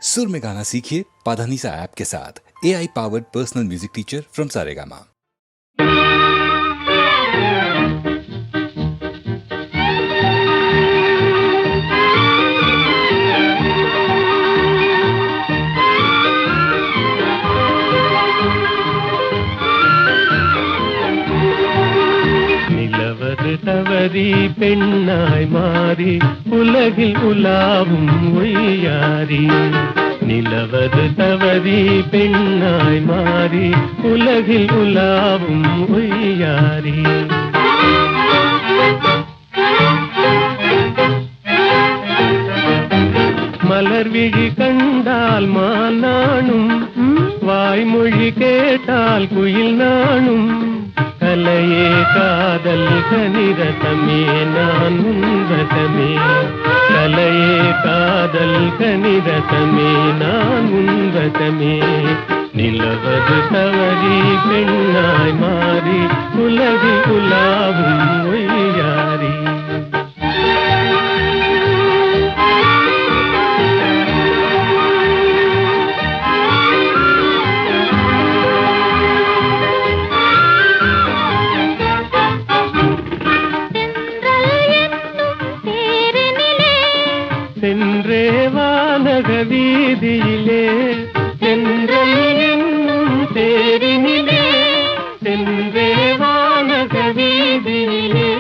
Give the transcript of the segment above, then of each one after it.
सुर में गाना सीखिए पाधानीसा ऐप के साथ। AI powered personal music teacher from Saregama. நிலவது தவறி பெண்ணாய் மாறி உலகில் உலாவும் ஒய்யாரி. நிலவது தவறி பெண்ணாய் மாறி உலகில் உலாவும் ஒய்யாரி. மலர் விழி கண்டால் மானானும், வாய்மொழி கேட்டால் குயில் நானும். கலையே காதல் கனிரதமே நான் உன்வசமே. கலையே காதல் கனிரதமே நான் உன்வசமே. நிலவது தவறி பெண்ணாய் மாறி உலகில் உலாவும் ஒய்யாரி. சென்றே வானக வீதியிலே, சென்றல் என்னும் தேரினிலே. சென்றே வானக வீதியிலே,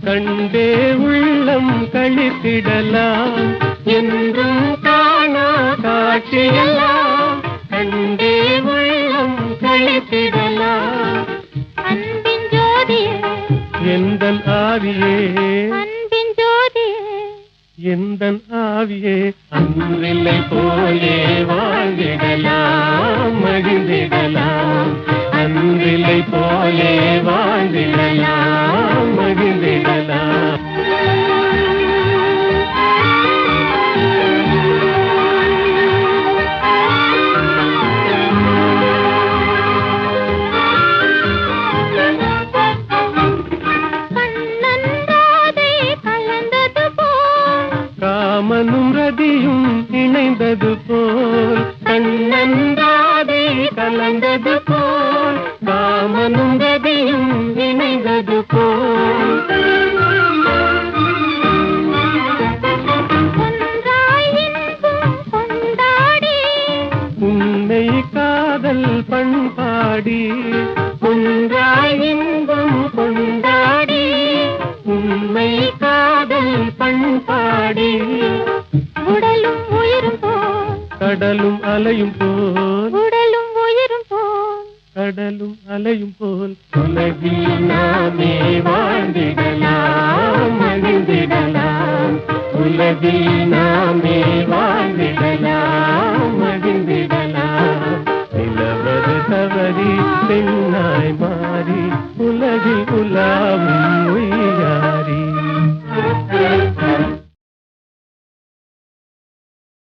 கண்டே உள்ளம் கழித்திடலாம். என்றும் காணா காட்சியெல்லாம் கண்டே உள்ளம் கழித்திடலாம். அன்பின் ஜோதியே எந்தன் ஆவியே, அன்பின் ஜோதியே எந்தன் ஆவியே. அன்றில்லை போலே வாழ்ந்திடலாம் மகிழ்ந்திடலாம். அன்றில்லை போலே வாழ்ந்திடலாம் மகிழ்ந்திடலாம். காமனும் ரதியும் இணைந்தது போல், கண்ணன்றாதே கலந்தது போல். காமனும் ரதியும் இணைந்தது போல். ஒன்றாய் இன்பம் கொண்டாடி உன்னை காதல் பண்பாடி. ஒன்றாய் இன்பம் கொண்டாடி உண்மை காதல் பண்பாடி. உடலும் உயிரும் போல், கடலும் அலையும் போல், உடலும் உயிரும் போல். கடலும் அலையும் போல். உலகில் நாமே வாழ்ந்திடலாம் மகிழ்ந்திடலாம். உலகில் நாமே வாழ்ந்திடலாம் மகிழ்ந்திடலாம். நிலவது தவறி பெண்ணாய் மாறி